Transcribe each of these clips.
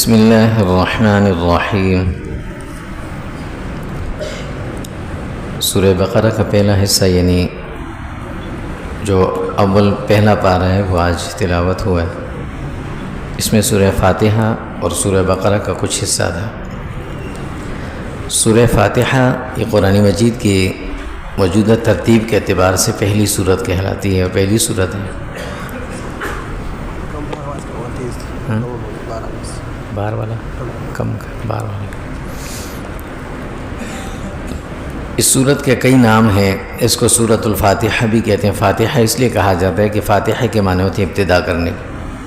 بسم اللہ الرحمن الرحیم۔ سورہ بقرہ کا پہلا حصہ یعنی جو اول پہلا پارہ ہے وہ آج تلاوت ہوا ہے۔ اس میں سورہ فاتحہ اور سورہ بقرہ کا کچھ حصہ تھا۔ سورہ فاتحہ یہ قرآن مجید کی موجودہ ترتیب کے اعتبار سے پہلی سورت کہلاتی ہے اور پہلی سورت ہے۔ بار والا کم بار والا۔ اس سورت کے کئی نام ہیں۔ اس کو سورۃ الفاتحہ بھی کہتے ہیں۔ فاتحہ اس لیے کہا جاتا ہے کہ فاتحہ کے معنی ہوتے ہیں ابتدا کرنے،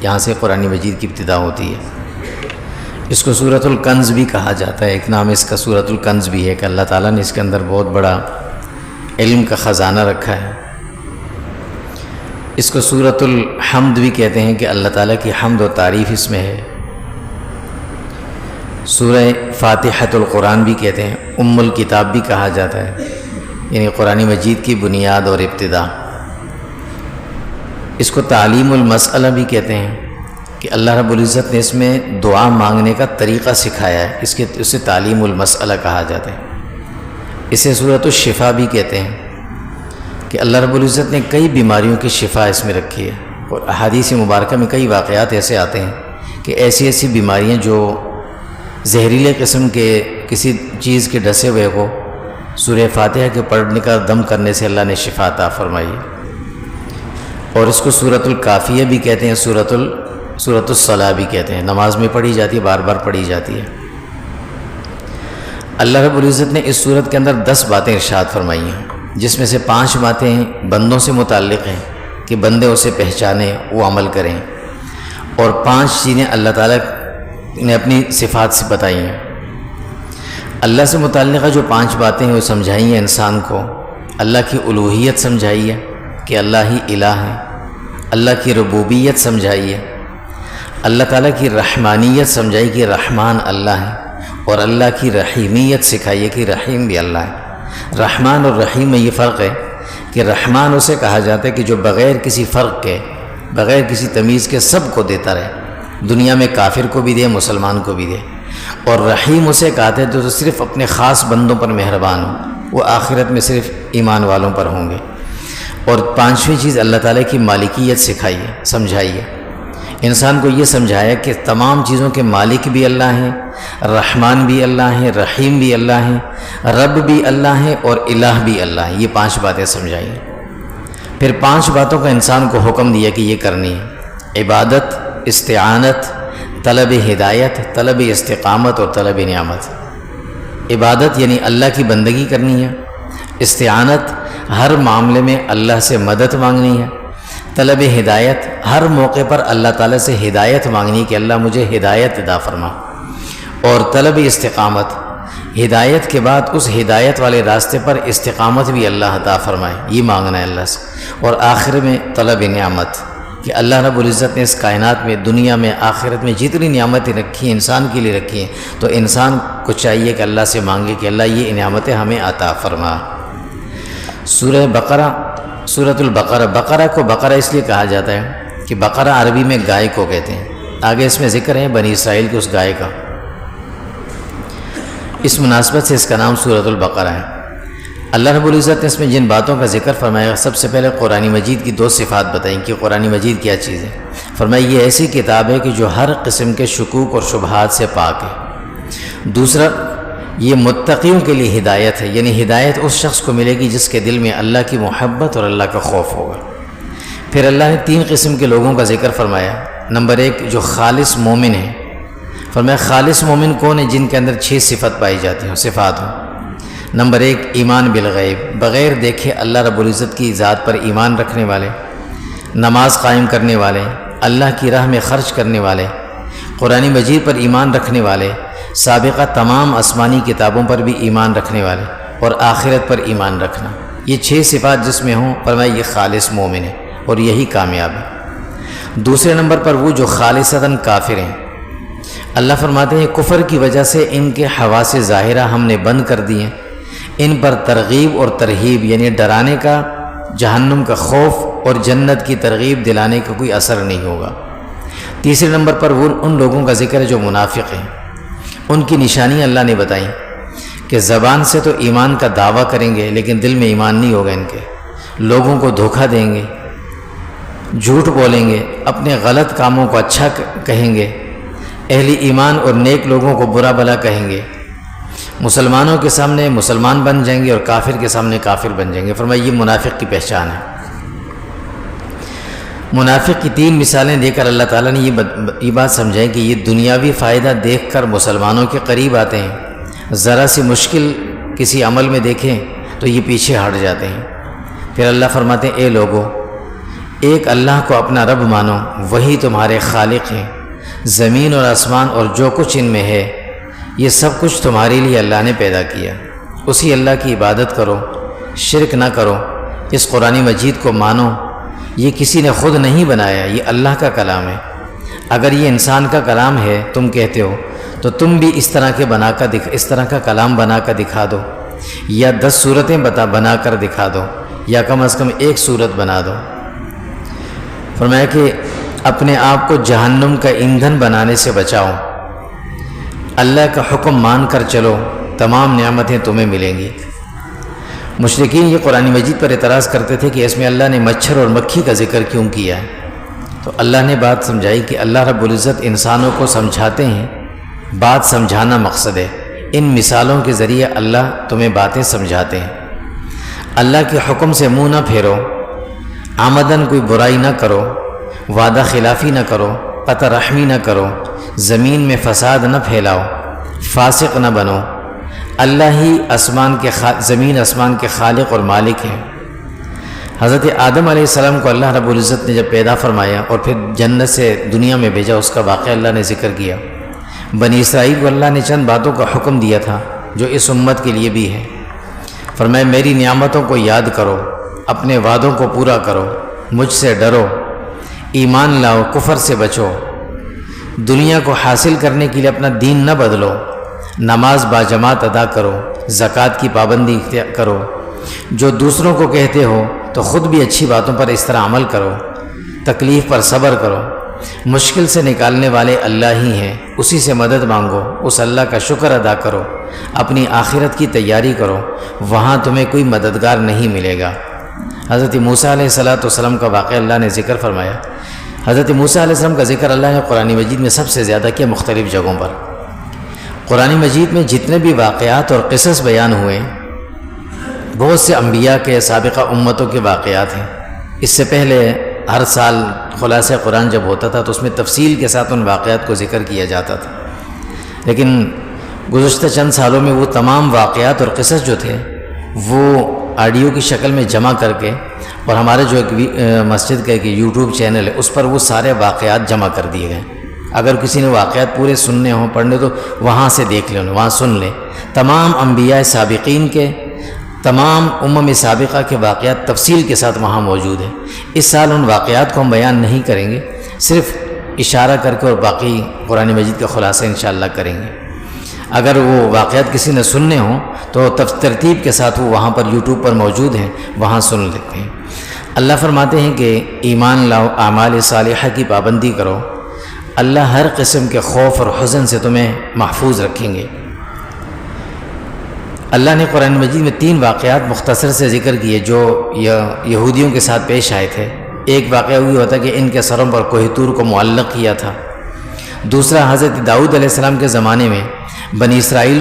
یہاں سے قرآن مجید کی ابتدا ہوتی ہے۔ اس کو سورۃ الکنز بھی کہا جاتا ہے۔ ایک نام اس کا سورۃ الکنز بھی ہے کہ اللہ تعالیٰ نے اس کے اندر بہت بڑا علم کا خزانہ رکھا ہے۔ اس کو سورۃ الحمد بھی کہتے ہیں کہ اللہ تعالیٰ کی حمد و تعریف اس میں ہے۔ سورہ فاتحۃ القرآن بھی کہتے ہیں، ام الکتاب بھی کہا جاتا ہے، یعنی قرآن مجید کی بنیاد اور ابتدا۔ اس کو تعلیم المسئلہ بھی کہتے ہیں کہ اللہ رب العزت نے اس میں دعا مانگنے کا طریقہ سکھایا ہے، اسے تعلیم المسئلہ کہا جاتا ہے۔ اسے سورۃ الشفا بھی کہتے ہیں کہ اللہ رب العزت نے کئی بیماریوں کی شفا اس میں رکھی ہے، اور احادیث مبارکہ میں کئی واقعات ایسے آتے ہیں کہ ایسی بیماریاں جو زہریلے قسم کے کسی چیز کے ڈسے ہوئے کو سورہ فاتحہ کے پڑھنے کا دم کرنے سے اللہ نے شفا عطا فرمائی۔ اور اس کو سورۃ الکافیہ بھی کہتے ہیں، سورۃ الصلاح بھی کہتے ہیں، نماز میں پڑھی جاتی ہے، بار بار پڑھی جاتی ہے۔ اللہ رب العزت نے اس سورت کے اندر 10 باتیں ارشاد فرمائی ہیں، جس میں سے 5 باتیں بندوں سے متعلق ہیں کہ بندے اسے پہچانیں، وہ عمل کریں، اور 5 چیزیں اللہ تعالیٰ نے اپنی صفات سے بتائی ہیں۔ اللہ سے متعلقہ جو 5 باتیں ہیں وہ سمجھائی ہیں انسان کو۔ اللہ کی الوہیت سمجھائی ہے کہ اللہ ہی الہ ہے، اللہ کی ربوبیت سمجھائی ہے، اللہ تعالیٰ کی رحمانیت سمجھائی کہ رحمان اللہ ہے، اور اللہ کی رحیمیت سکھائی ہے کہ رحیم بھی اللہ ہے۔ رحمان اور رحیم میں یہ فرق ہے کہ رحمان اسے کہا جاتا ہے کہ جو بغیر کسی فرق کے، بغیر کسی تمیز کے سب کو دیتا رہے، دنیا میں کافر کو بھی دے، مسلمان کو بھی دے۔ اور رحیم اسے کہتے ہیں تو صرف اپنے خاص بندوں پر مہربان ہو، وہ آخرت میں صرف ایمان والوں پر ہوں گے۔ اور 5ویں چیز اللہ تعالیٰ کی مالکیت سکھائی ہے، سمجھائی ہے، انسان کو یہ سمجھایا کہ تمام چیزوں کے مالک بھی اللہ ہیں، رحمان بھی اللہ ہیں، رحیم بھی اللہ ہیں، رب بھی اللہ ہیں، اور الہ بھی اللہ ہے۔ یہ 5 باتیں سمجھائی ہیں۔ پھر 5 باتوں کا انسان کو حکم دیا کہ یہ کرنی ہے: عبادت، استعانت، طلب ہدایت، طلب استقامت اور طلب نعمت۔ عبادت یعنی اللہ کی بندگی کرنی ہے، استعانت ہر معاملے میں اللہ سے مدد مانگنی ہے، طلب ہدایت ہر موقع پر اللہ تعالیٰ سے ہدایت مانگنی کہ اللہ مجھے ہدایت عطا فرما، اور طلب استقامت ہدایت کے بعد اس ہدایت والے راستے پر استقامت بھی اللہ عطا فرمائے، یہ مانگنا ہے اللہ سے۔ اور آخر میں طلب نعمت کہ اللہ رب العزت نے اس کائنات میں، دنیا میں، آخرت میں جتنی نعمتیں رکھی ہیں انسان کے لیے رکھی ہیں، تو انسان کو چاہیے کہ اللہ سے مانگے کہ اللہ یہ نعمتیں ہمیں عطا فرما۔ سورہ بقرہ، سورۃ البقرہ، بقرہ کو بقرہ اس لیے کہا جاتا ہے کہ بقرہ عربی میں گائے کو کہتے ہیں۔ آگے اس میں ذکر ہے بنی اسرائیل کی اس گائے کا، اس مناسبت سے اس کا نام سورۃ البقرہ ہے۔ اللہ رب العزت نے اس میں جن باتوں کا ذکر فرمایا، سب سے پہلے قرآن مجید کی 2 صفات بتائیں کہ قرآن مجید کیا چیز ہے۔ فرمایا یہ ایسی کتاب ہے کہ جو ہر قسم کے شکوک اور شبہات سے پاک ہے۔ دوسرا، یہ متقیوں کے لیے ہدایت ہے، یعنی ہدایت اس شخص کو ملے گی جس کے دل میں اللہ کی محبت اور اللہ کا خوف ہوگا۔ پھر اللہ نے 3 قسم کے لوگوں کا ذکر فرمایا۔ نمبر 1 جو خالص مومن ہے، فرمایا خالص مومن کون ہے؟ جن کے اندر 6 صفت پائی جاتی ہیں، صفات ہوں۔ نمبر 1 ایمان بالغیب، بغیر دیکھے اللہ رب العزت کی ذات پر ایمان رکھنے والے، نماز قائم کرنے والے، اللہ کی راہ میں خرچ کرنے والے، قرآن مجید پر ایمان رکھنے والے، سابقہ تمام آسمانی کتابوں پر بھی ایمان رکھنے والے، اور آخرت پر ایمان رکھنا۔ یہ 6 صفات جس میں ہوں، فرمایا یہ خالص مومن ہے، اور یہی کامیاب ہے۔ دوسرے نمبر پر وہ جو خالصتاً کافر ہیں، اللہ فرماتے ہیں کفر کی وجہ سے ان کے حواس ظاہرہ ہم نے بند کر دی ہیں، ان پر ترغیب اور ترہیب یعنی ڈرانے کا، جہنم کا خوف اور جنت کی ترغیب دلانے کا کوئی اثر نہیں ہوگا۔ تیسرے نمبر پر وہ ان لوگوں کا ذکر ہے جو منافق ہیں۔ ان کی نشانیاں اللہ نے بتائیں کہ زبان سے تو ایمان کا دعویٰ کریں گے لیکن دل میں ایمان نہیں ہوگا ان کے، لوگوں کو دھوکہ دیں گے، جھوٹ بولیں گے، اپنے غلط کاموں کو اچھا کہیں گے، اہل ایمان اور نیک لوگوں کو برا بھلا کہیں گے، مسلمانوں کے سامنے مسلمان بن جائیں گے اور کافر کے سامنے کافر بن جائیں گے۔ فرمایا یہ منافق کی پہچان ہے۔ منافق کی 3 مثالیں دے کر اللہ تعالیٰ نے یہ بات سمجھائی کہ یہ دنیاوی فائدہ دیکھ کر مسلمانوں کے قریب آتے ہیں، ذرا سی مشکل کسی عمل میں دیکھیں تو یہ پیچھے ہٹ جاتے ہیں۔ پھر اللہ فرماتے ہیں اے لوگو، ایک اللہ کو اپنا رب مانو، وہی تمہارے خالق ہیں، زمین اور آسمان اور جو کچھ ان میں ہے یہ سب کچھ تمہارے لیے اللہ نے پیدا کیا، اسی اللہ کی عبادت کرو، شرک نہ کرو، اس قرآن مجید کو مانو، یہ کسی نے خود نہیں بنایا، یہ اللہ کا کلام ہے۔ اگر یہ انسان کا کلام ہے تم کہتے ہو تو تم بھی اس طرح کا کلام بنا کر دکھا دو، یا 10 صورتیں بنا کر دکھا دو، یا کم از کم 1 صورت بنا دو۔ فرمایا کہ اپنے آپ کو جہنم کا ایندھن بنانے سے بچاؤ، اللہ کا حکم مان کر چلو، تمام نعمتیں تمہیں ملیں گی۔ مشرکین یہ قرآن مجید پر اعتراض کرتے تھے کہ اس میں اللہ نے مچھر اور مکھی کا ذکر کیوں کیا ہے؟ تو اللہ نے بات سمجھائی کہ اللہ رب العزت انسانوں کو سمجھاتے ہیں، بات سمجھانا مقصد ہے، ان مثالوں کے ذریعے اللہ تمہیں باتیں سمجھاتے ہیں۔ اللہ کے حکم سے منہ نہ پھیرو، آمدن کوئی برائی نہ کرو، وعدہ خلافی نہ کرو، قطع رحمی نہ کرو، زمین میں فساد نہ پھیلاؤ، فاسق نہ بنو۔ اللہ ہی زمین آسمان کے خالق اور مالک ہیں۔ حضرت آدم علیہ السلام کو اللہ رب العزت نے جب پیدا فرمایا اور پھر جنت سے دنیا میں بھیجا، اس کا واقعہ اللہ نے ذکر کیا۔ بنی اسرائیل کو اللہ نے چند باتوں کا حکم دیا تھا جو اس امت کے لیے بھی ہے۔ فرمایا میری نعمتوں کو یاد کرو، اپنے وعدوں کو پورا کرو، مجھ سے ڈرو، ایمان لاؤ، کفر سے بچو، دنیا کو حاصل کرنے کے لیے اپنا دین نہ بدلو، نماز باجماعت ادا کرو، زکوٰۃ کی پابندی اختیار کرو، جو دوسروں کو کہتے ہو تو خود بھی اچھی باتوں پر اس طرح عمل کرو، تکلیف پر صبر کرو، مشکل سے نکالنے والے اللہ ہی ہیں، اسی سے مدد مانگو، اس اللہ کا شکر ادا کرو، اپنی آخرت کی تیاری کرو، وہاں تمہیں کوئی مددگار نہیں ملے گا۔ حضرت موسیٰ علیہ السلام کا واقعہ اللہ نے ذکر فرمایا۔ حضرت موسیٰ علیہ السلام کا ذکر اللہ نے قرآن مجید میں سب سے زیادہ کیا، مختلف جگہوں پر۔ قرآن مجید میں جتنے بھی واقعات اور قصص بیان ہوئے، بہت سے انبیاء کے سابقہ امتوں کے واقعات ہیں۔ اس سے پہلے ہر سال خلاصہ قرآن جب ہوتا تھا تو اس میں تفصیل کے ساتھ ان واقعات کو ذکر کیا جاتا تھا، لیکن گزشتہ چند سالوں میں وہ تمام واقعات اور قصص جو تھے وہ آڈیو کی شکل میں جمع کر کے، اور ہمارے جو ایک مسجد کا ایک یوٹیوب چینل ہے اس پر وہ سارے واقعات جمع کر دیے گئے۔ اگر کسی نے واقعات پورے سننے ہوں، پڑھنے، تو وہاں سے دیکھ لیں، وہاں سن لیں۔ تمام انبیاء سابقین کے، تمام امم سابقہ کے واقعات تفصیل کے ساتھ وہاں موجود ہیں۔ اس سال ان واقعات کو ہم بیان نہیں کریں گے، صرف اشارہ کر کے اور باقی قرآن مجید کا خلاصہ انشاءاللہ کریں گے۔ اگر وہ واقعات کسی نے سننے ہوں تو ترتیب کے ساتھ وہ وہاں پر یوٹیوب پر موجود ہیں، وہاں سن لیتے ہیں۔ اللہ فرماتے ہیں کہ ایمان لاؤ، اعمال صالحہ کی پابندی کرو، اللہ ہر قسم کے خوف اور حزن سے تمہیں محفوظ رکھیں گے۔ اللہ نے قرآن مجید میں 3 واقعات مختصر سے ذکر کیے جو یہودیوں کے ساتھ پیش آئے تھے۔ ایک واقعہ ہوئی ہوتا کہ ان کے سروں پر کوہ طور کو معلق کیا تھا۔ دوسرا، حضرت داؤد علیہ السلام کے زمانے میں بنی اسرائیل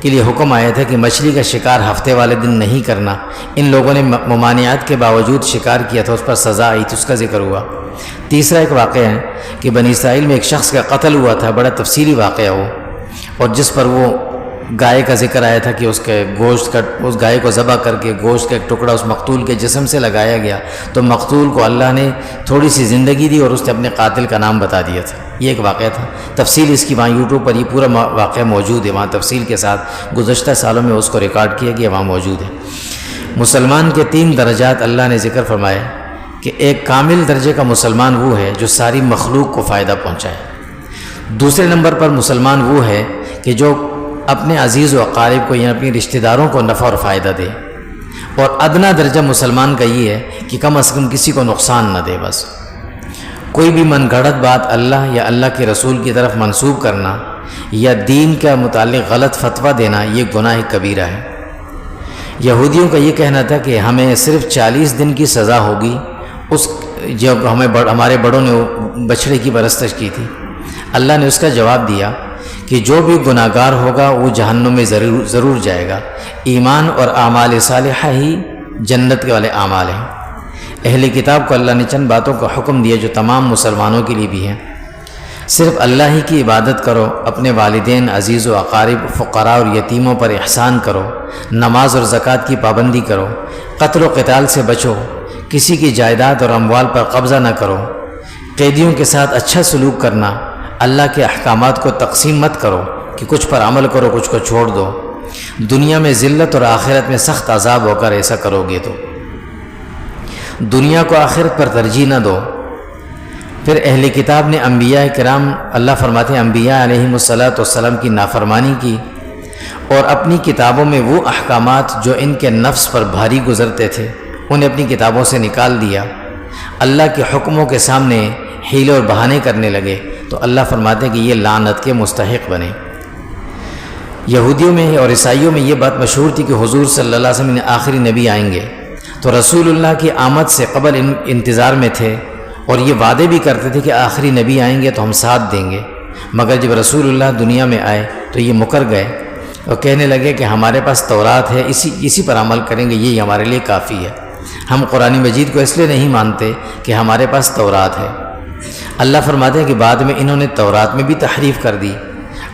کے لیے حکم آیا تھا کہ مچھلی کا شکار ہفتے والے دن نہیں کرنا۔ ان لوگوں نے ممانعات کے باوجود شکار کیا تھا، اس پر سزا آئی تھی، اس کا ذکر ہوا۔ تیسرا ایک واقعہ ہے کہ بنی اسرائیل میں ایک شخص کا قتل ہوا تھا، بڑا تفصیلی واقعہ ہو، اور جس پر وہ گائے کا ذکر آیا تھا کہ اس گائے کو ذبح کر کے گوشت کا ایک ٹکڑا اس مقتول کے جسم سے لگایا گیا، تو مقتول کو اللہ نے تھوڑی سی زندگی دی اور اس نے اپنے قاتل کا نام بتا دیا تھا۔ یہ ایک واقعہ تھا، تفصیل اس کی وہاں یوٹیوب پر یہ پورا واقعہ موجود ہے، وہاں تفصیل کے ساتھ گزشتہ سالوں میں اس کو ریکارڈ کیا گیا، وہاں موجود ہے۔ مسلمان کے 3 درجات اللہ نے ذکر فرمایا کہ ایک کامل درجے کا مسلمان وہ ہے جو ساری مخلوق کو فائدہ پہنچائے۔ دوسرے نمبر پر مسلمان وہ ہے کہ جو اپنے عزیز و اقارب کو یا اپنے رشتہ داروں کو نفع اور فائدہ دے، اور ادنا درجہ مسلمان کا یہ ہے کہ کم از کم کسی کو نقصان نہ دے بس۔ کوئی بھی من گھڑت بات اللہ یا اللہ کے رسول کی طرف منسوب کرنا یا دین کا متعلق غلط فتویٰ دینا یہ گناہ کبیرہ ہے۔ یہودیوں کا یہ کہنا تھا کہ ہمیں صرف 40 دن کی سزا ہوگی اس جو ہمارے بڑوں نے بچھڑے کی پرستش کی تھی۔ اللہ نے اس کا جواب دیا کہ جو بھی گناہ گار ہوگا وہ جہنم میں ضرور جائے گا، ایمان اور اعمال صالحہ ہی جنت کے والے اعمال ہیں۔ اہل کتاب کو اللہ نے چند باتوں کا حکم دیا جو تمام مسلمانوں کے لیے بھی ہیں۔ صرف اللہ ہی کی عبادت کرو، اپنے والدین، عزیز و اقارب، فقراء اور یتیموں پر احسان کرو، نماز اور زکوٰۃ کی پابندی کرو، قتل و قتال سے بچو، کسی کی جائیداد اور اموال پر قبضہ نہ کرو، قیدیوں کے ساتھ اچھا سلوک کرنا، اللہ کے احکامات کو تقسیم مت کرو کہ کچھ پر عمل کرو کچھ کو چھوڑ دو، دنیا میں ذلت اور آخرت میں سخت عذاب ہو کر ایسا کرو گے تو دنیا کو آخرت پر ترجیح نہ دو۔ پھر اہل کتاب نے انبیاء کرام، اللہ فرماتے ہیں انبیاء علیہم السلام کی نافرمانی کی اور اپنی کتابوں میں وہ احکامات جو ان کے نفس پر بھاری گزرتے تھے انہیں اپنی کتابوں سے نکال دیا، اللہ کے حکموں کے سامنے حیلے اور بہانے کرنے لگے، تو اللہ فرماتے ہیں کہ یہ لعنت کے مستحق بنے۔ یہودیوں میں اور عیسائیوں میں یہ بات مشہور تھی کہ حضور صلی اللہ علیہ وسلم آخری نبی آئیں گے، تو رسول اللہ کی آمد سے قبل انتظار میں تھے اور یہ وعدے بھی کرتے تھے کہ آخری نبی آئیں گے تو ہم ساتھ دیں گے، مگر جب رسول اللہ دنیا میں آئے تو یہ مکر گئے اور کہنے لگے کہ ہمارے پاس تورات ہے، اسی پر عمل کریں گے، یہی ہمارے لیے کافی ہے، ہم قرآن مجید کو اس لیے نہیں مانتے کہ ہمارے پاس تورات ہے۔ اللہ فرماتے ہیں کہ بعد میں انہوں نے تورات میں بھی تحریف کر دی،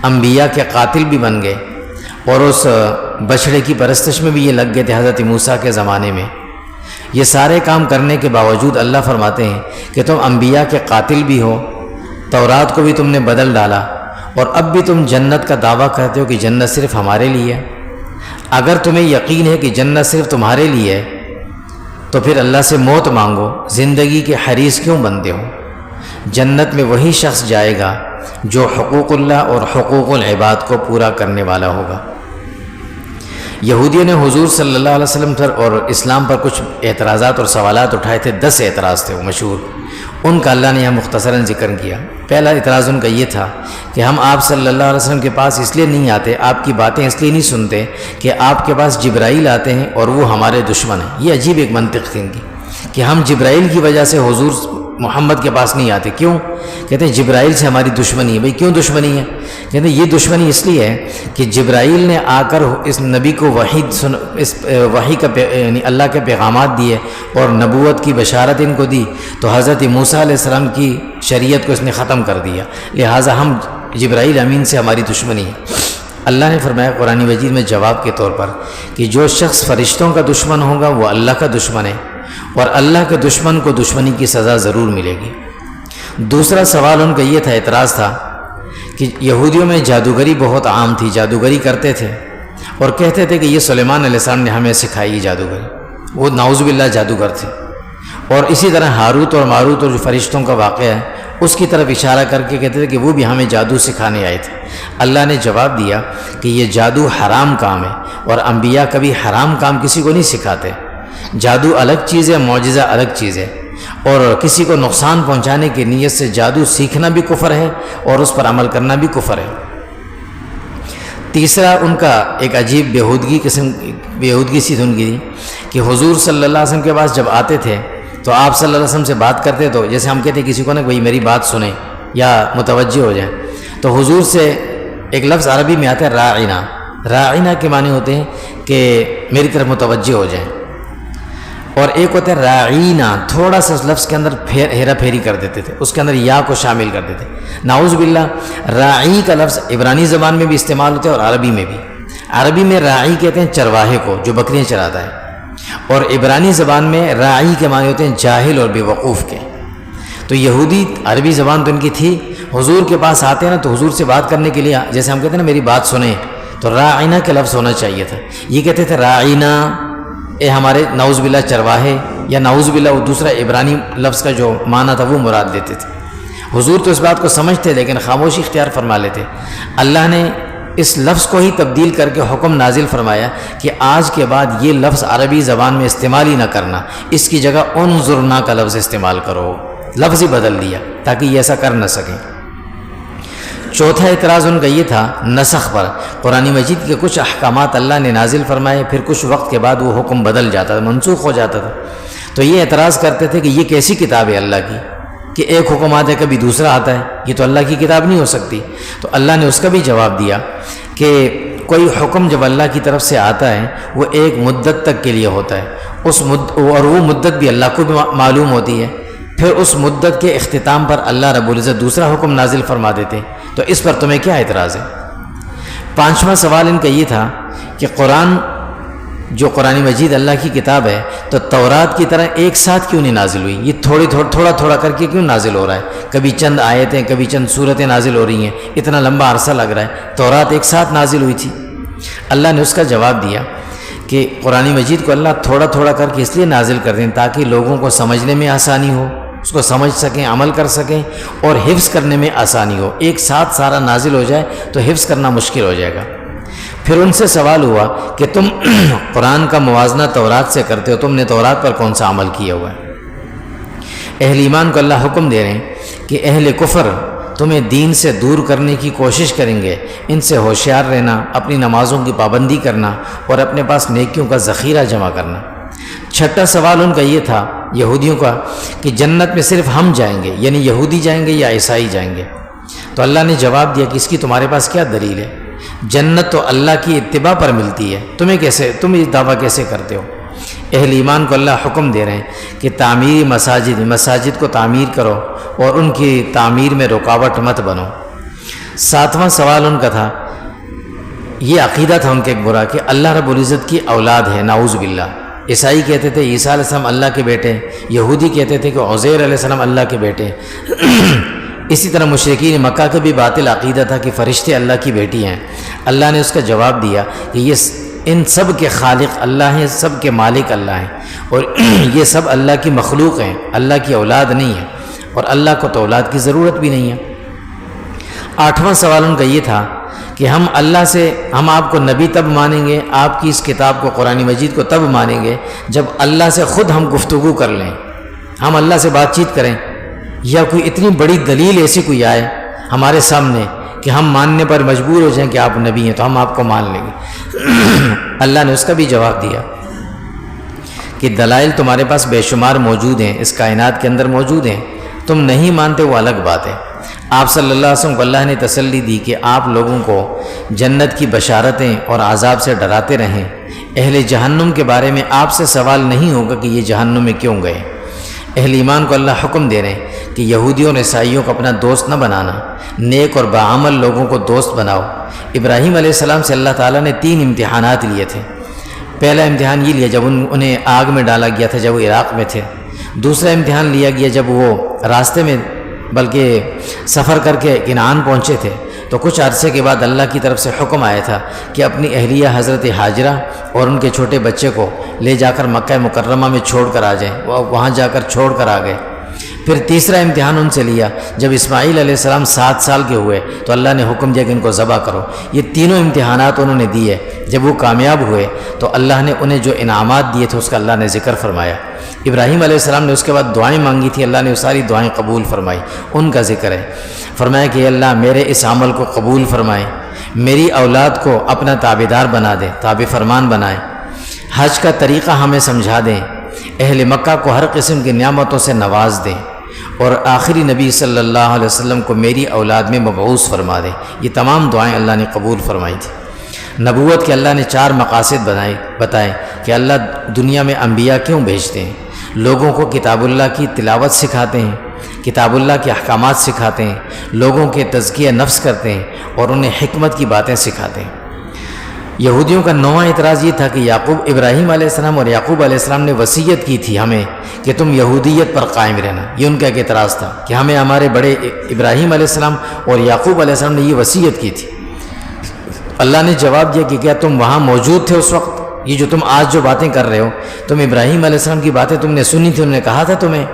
انبیاء کے قاتل بھی بن گئے اور اس بچھڑے کی پرستش میں بھی یہ لگ گئے تھے حضرت موسیٰ کے زمانے میں۔ یہ سارے کام کرنے کے باوجود اللہ فرماتے ہیں کہ تم انبیاء کے قاتل بھی ہو، تورات کو بھی تم نے بدل ڈالا اور اب بھی تم جنت کا دعویٰ کرتے ہو کہ جنت صرف ہمارے لیے ہے۔ اگر تمہیں یقین ہے کہ جنت صرف تمہارے لیے ہے تو پھر اللہ سے موت مانگو، زندگی کے حریص کیوں بنتے ہو؟ جنت میں وہی شخص جائے گا جو حقوق اللہ اور حقوق العباد کو پورا کرنے والا ہوگا۔ یہودیوں نے حضور صلی اللہ علیہ وسلم پر اور اسلام پر کچھ اعتراضات اور سوالات اٹھائے تھے، 10 اعتراض تھے وہ مشہور، ان کا اللہ نے یہاں مختصراً ذکر کیا۔ پہلا اعتراض ان کا یہ تھا کہ ہم آپ صلی اللہ علیہ وسلم کے پاس اس لیے نہیں آتے، آپ کی باتیں اس لیے نہیں سنتے کہ آپ کے پاس جبرائیل آتے ہیں اور وہ ہمارے دشمن ہیں۔ یہ عجیب ایک منطق تھی ان کی کہ ہم جبرائیل کی وجہ سے حضور محمد کے پاس نہیں آتے، کیوں؟ کہتے ہیں جبرائیل سے ہماری دشمنی ہے۔ بھئی کیوں دشمنی ہے؟ کہتے ہیں یہ دشمنی اس لیے ہے کہ جبرائیل نے آ کر اس نبی کو وحی کا یعنی اللہ کے پیغامات دیے اور نبوت کی بشارت ان کو دی، تو حضرت موسیٰ علیہ السلام کی شریعت کو اس نے ختم کر دیا، لہٰذا ہم جبرائیل امین سے ہماری دشمنی ہے۔ اللہ نے فرمایا قرآن مجید میں جواب کے طور پر کہ جو شخص فرشتوں کا دشمن ہوگا وہ اللہ کا دشمن ہے اور اللہ کے دشمن کو دشمنی کی سزا ضرور ملے گی۔ دوسرا سوال ان کا یہ تھا، اعتراض تھا کہ یہودیوں میں جادوگری بہت عام تھی، جادوگری کرتے تھے اور کہتے تھے کہ یہ سلیمان علیہ السلام نے ہمیں سکھائی جادوگری، وہ نعوذ باللہ جادوگر تھے۔ اور اسی طرح ہاروت اور ماروت اور جو فرشتوں کا واقعہ ہے اس کی طرف اشارہ کر کے کہتے تھے کہ وہ بھی ہمیں جادو سکھانے آئے تھے۔ اللہ نے جواب دیا کہ یہ جادو حرام کام ہے اور انبیاء کبھی حرام کام کسی کو نہیں سکھاتے۔ جادو الگ چیز ہے، معجزہ الگ چیز ہے، اور کسی کو نقصان پہنچانے کی نیت سے جادو سیکھنا بھی کفر ہے اور اس پر عمل کرنا بھی کفر ہے۔ تیسرا ان کا ایک عجیب بیہودگی سی ان کی کہ حضور صلی اللہ علیہ وسلم کے پاس جب آتے تھے تو آپ صلی اللہ علیہ وسلم سے بات کرتے تو جیسے ہم کہتے ہیں کسی کو نا بھائی میری بات سنیں یا متوجہ ہو جائیں، تو حضور سے ایک لفظ عربی میں آتا ہے راعنا۔ راعنا کے معنی ہوتے ہیں کہ میری طرف متوجہ ہو جائیں، اور ایک ہوتا ہے راعینا، تھوڑا سا اس لفظ کے اندر ہیرا پھیری کر دیتے تھے، اس کے اندر یا کو شامل کر دیتے۔ نعوذ باللہ، راعی کا لفظ عبرانی زبان میں بھی استعمال ہوتا ہے اور عربی میں بھی۔ عربی میں راعی کہتے ہیں چرواہے کو جو بکریاں چراتا ہے، اور عبرانی زبان میں راعی کے معنی ہوتے ہیں جاہل اور بے وقوف کے۔ تو یہودی عربی زبان تو ان کی تھی، حضور کے پاس آتے ہیں نا تو حضور سے بات کرنے کے لیے جیسے ہم کہتے ہیں نا میری بات سنیں، تو راعینا کا لفظ ہونا چاہیے تھا۔ یہ کہتے تھے راعینا، اے ہمارے نعوذ باللہ چرواہے، یا نعوذ باللہ وہ دوسرا عبرانی لفظ کا جو معنی تھا وہ مراد لیتے تھے۔ حضور تو اس بات کو سمجھتے لیکن خاموشی اختیار فرما لیتے۔ اللہ نے اس لفظ کو ہی تبدیل کر کے حکم نازل فرمایا کہ آج کے بعد یہ لفظ عربی زبان میں استعمال ہی نہ کرنا، اس کی جگہ انظرنا کا لفظ استعمال کرو۔ لفظ ہی بدل دیا تاکہ یہ ایسا کر نہ سکیں۔ چوتھا اعتراض ان کا یہ تھا نسخ پر، قرآن مجید کے کچھ احکامات اللہ نے نازل فرمائے، پھر کچھ وقت کے بعد وہ حکم بدل جاتا تھا، منسوخ ہو جاتا تھا، تو یہ اعتراض کرتے تھے کہ یہ کیسی کتاب ہے اللہ کی کہ ایک حکم آتا ہے کبھی دوسرا آتا ہے، یہ تو اللہ کی کتاب نہیں ہو سکتی۔ تو اللہ نے اس کا بھی جواب دیا کہ کوئی حکم جب اللہ کی طرف سے آتا ہے وہ ایک مدت تک کے لیے ہوتا ہے، اور وہ مدت بھی اللہ کو بھی معلوم ہوتی ہے، پھر اس مدت کے اختتام پر اللہ رب العزت دوسرا حکم نازل فرما دیتے، تو اس پر تمہیں کیا اعتراض ہے؟ پانچواں سوال ان کا یہ تھا کہ قرآن مجید اللہ کی کتاب ہے تو تورات کی طرح ایک ساتھ کیوں نہیں نازل ہوئی؟ یہ تھوڑا تھوڑا کر کے کیوں نازل ہو رہا ہے؟ کبھی چند آیتیں، کبھی چند صورتیں نازل ہو رہی ہیں، اتنا لمبا عرصہ لگ رہا ہے، تورات ایک ساتھ نازل ہوئی تھی۔ اللہ نے اس کا جواب دیا کہ قرآن مجید کو اللہ تھوڑا تھوڑا کر کے اس لیے نازل کر دیں تاکہ لوگوں کو سمجھنے میں آسانی ہو، اس کو سمجھ سکیں، عمل کر سکیں، اور حفظ کرنے میں آسانی ہو۔ ایک ساتھ سارا نازل ہو جائے تو حفظ کرنا مشکل ہو جائے گا۔ پھر ان سے سوال ہوا کہ تم قرآن کا موازنہ تورات سے کرتے ہو، تم نے تورات پر کون سا عمل کیا ہوا ہے؟ اہل ایمان کو اللہ حکم دے رہے ہیں کہ اہل کفر تمہیں دین سے دور کرنے کی کوشش کریں گے، ان سے ہوشیار رہنا، اپنی نمازوں کی پابندی کرنا اور اپنے پاس نیکیوں کا ذخیرہ جمع کرنا۔ چھٹا سوال ان کا یہ تھا یہودیوں کا کہ جنت میں صرف ہم جائیں گے، یعنی یہودی جائیں گے یا عیسائی جائیں گے؟ تو اللہ نے جواب دیا کہ اس کی تمہارے پاس کیا دلیل ہے؟ جنت تو اللہ کی اتباع پر ملتی ہے، تم یہ دعویٰ کیسے کرتے ہو؟ اہل ایمان کو اللہ حکم دے رہے ہیں کہ تعمیری مساجد کو تعمیر کرو اور ان کی تعمیر میں رکاوٹ مت بنو۔ ساتواں سوال ان کا تھا، یہ عقیدہ تھا ان کا ایک برا کہ اللہ رب العزت کی اولاد ہے، نعوذ باللہ۔ عیسائی کہتے تھے عیسیٰ علیہ السلام اللہ کے بیٹے، یہودی کہتے تھے کہ عزیر علیہ السلام اللہ کے بیٹے۔ اسی طرح مشرکین مکہ کا بھی باطل عقیدہ تھا کہ فرشتے اللہ کی بیٹی ہیں۔ اللہ نے اس کا جواب دیا کہ یہ ان سب کے خالق اللہ ہیں، سب کے مالک اللہ ہیں، اور یہ سب اللہ کی مخلوق ہیں، اللہ کی اولاد نہیں ہے، اور اللہ کو تو اولاد کی ضرورت بھی نہیں ہے۔ آٹھواں سوال ان کا یہ تھا کہ ہم آپ کو نبی تب مانیں گے، آپ کی اس کتاب کو قرآن مجید کو تب مانیں گے جب اللہ سے خود ہم گفتگو کر لیں، ہم اللہ سے بات چیت کریں، یا کوئی اتنی بڑی دلیل ایسی کوئی آئے ہمارے سامنے کہ ہم ماننے پر مجبور ہو جائیں کہ آپ نبی ہیں تو ہم آپ کو مان لیں گے۔ اللہ نے اس کا بھی جواب دیا کہ دلائل تمہارے پاس بے شمار موجود ہیں، اس کائنات کے اندر موجود ہیں، تم نہیں مانتے وہ الگ بات ہے۔ آپ صلی اللہ علیہ وسلم کو اللہ نے تسلی دی کہ آپ لوگوں کو جنت کی بشارتیں اور عذاب سے ڈراتے رہیں، اہل جہنم کے بارے میں آپ سے سوال نہیں ہوگا کہ یہ جہنم میں کیوں گئے۔ اہل ایمان کو اللہ حکم دے رہے ہیں کہ یہودیوں اور عیسائیوں کو اپنا دوست نہ بنانا، نیک اور باعمل لوگوں کو دوست بناؤ۔ ابراہیم علیہ السلام سے اللہ تعالیٰ نے 3 امتحانات لیے تھے۔ پہلا امتحان یہ لیا جب انہیں آگ میں ڈالا گیا تھا جب وہ عراق میں تھے۔ دوسرا امتحان لیا گیا جب وہ راستے میں بلکہ سفر کر کے کنعان پہنچے تھے، تو کچھ عرصے کے بعد اللہ کی طرف سے حکم آیا تھا کہ اپنی اہلیہ حضرت حاجرہ اور ان کے چھوٹے بچے کو لے جا کر مکہ مکرمہ میں چھوڑ کر آ جائیں۔ وہ وہاں جا کر چھوڑ کر آ گئے۔ پھر تیسرا امتحان ان سے لیا جب اسماعیل علیہ السلام 7 سال کے ہوئے تو اللہ نے حکم دیا کہ ان کو ذبح کرو۔ یہ تینوں امتحانات انہوں نے دیے، جب وہ کامیاب ہوئے تو اللہ نے انہیں جو انعامات دیے تھے اس کا اللہ نے ذکر فرمایا۔ ابراہیم علیہ السلام نے اس کے بعد دعائیں مانگی تھی، اللہ نے وہ ساری دعائیں قبول فرمائی، ان کا ذکر ہے۔ فرمایا کہ اللہ میرے اس عمل کو قبول فرمائے، میری اولاد کو اپنا تابعدار بنا دیں، تابع فرمان بنائیں، حج کا طریقہ ہمیں سمجھا دیں، اہل مکہ کو ہر قسم کی نعمتوں سے نواز دیں، اور آخری نبی صلی اللہ علیہ وسلم کو میری اولاد میں مبعوث فرما دیں۔ یہ تمام دعائیں اللہ نے قبول فرمائی تھی۔ نبوت کے اللہ نے 4 مقاصد بتائے کہ اللہ دنیا میں انبیاء کیوں بھیجتے ہیں۔ لوگوں کو کتاب اللہ کی تلاوت سکھاتے ہیں، کتاب اللہ کے احکامات سکھاتے ہیں، لوگوں کے تزکیہ نفس کرتے ہیں اور انہیں حکمت کی باتیں سکھاتے ہیں۔ یہودیوں کا 9واں اعتراض یہ تھا کہ ابراہیم علیہ السلام اور یعقوب علیہ السلام نے وصیت کی تھی ہمیں کہ تم یہودیت پر قائم رہنا۔ یہ ان کا ایک اعتراض تھا کہ ہمیں ہمارے بڑے ابراہیم علیہ السلام اور یعقوب علیہ السلام نے یہ وصیت کی تھی۔ اللہ نے جواب دیا کہ کیا تم وہاں موجود تھے اس وقت؟ یہ جو تم آج جو باتیں کر رہے ہو، تم ابراہیم علیہ السلام کی باتیں تم نے سنی تھی، انہوں نے کہا تھا تمہیں؟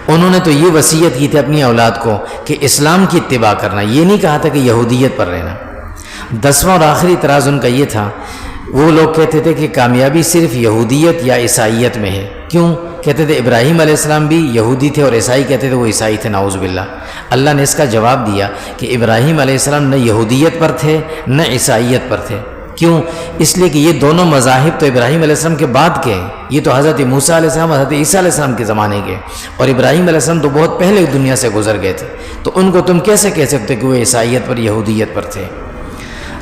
انہوں نے تو یہ وصیت کی تھی اپنی اولاد کو کہ اسلام کی اتباع کرنا، یہ نہیں کہا تھا کہ یہودیت پر رہنا۔ 10واں اور آخری اعتراض ان کا یہ تھا، وہ لوگ کہتے تھے کہ کامیابی صرف یہودیت یا عیسائیت میں ہے، کیوں؟ کہتے تھے ابراہیم علیہ السلام بھی یہودی تھے اور عیسائی کہتے تھے وہ عیسائی تھے، نعوذ باللہ۔ اللہ نے اس کا جواب دیا کہ ابراہیم علیہ السلام نہ یہودیت پر تھے نہ عیسائیت پر تھے۔ کیوں؟ اس لیے کہ یہ دونوں مذاہب تو ابراہیم علیہ السلام کے بعد کے ہیں، یہ تو حضرت موسیٰ علیہ السلام حضرت عیسیٰ علیہ السلام کے زمانے کے، اور ابراہیم علیہ السلام تو بہت پہلے دنیا سے گزر گئے تھے، تو ان کو تم کیسے کہہ سکتے کہ وہ عیسائیت پر یہودیت پر تھے؟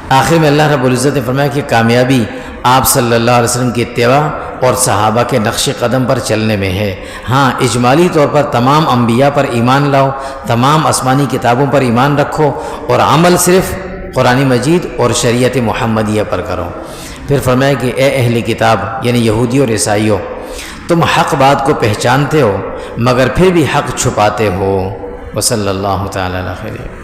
آخر میں اللہ رب العزت نے فرمایا کہ کامیابی آپ صلی اللہ علیہ وسلم کی اتباع اور صحابہ کے نقش قدم پر چلنے میں ہے۔ ہاں، اجمالی طور پر تمام انبیاء پر ایمان لاؤ، تمام آسمانی کتابوں پر ایمان رکھو، اور عمل صرف قرآن مجید اور شریعت محمدیہ پر کرو۔ پھر فرمایا کہ اے اہل کتاب یعنی یہودی اور عیسائیوں، تم حق بات کو پہچانتے ہو مگر پھر بھی حق چھپاتے ہو۔ وصلی اللہ تعالی علیہ خیر۔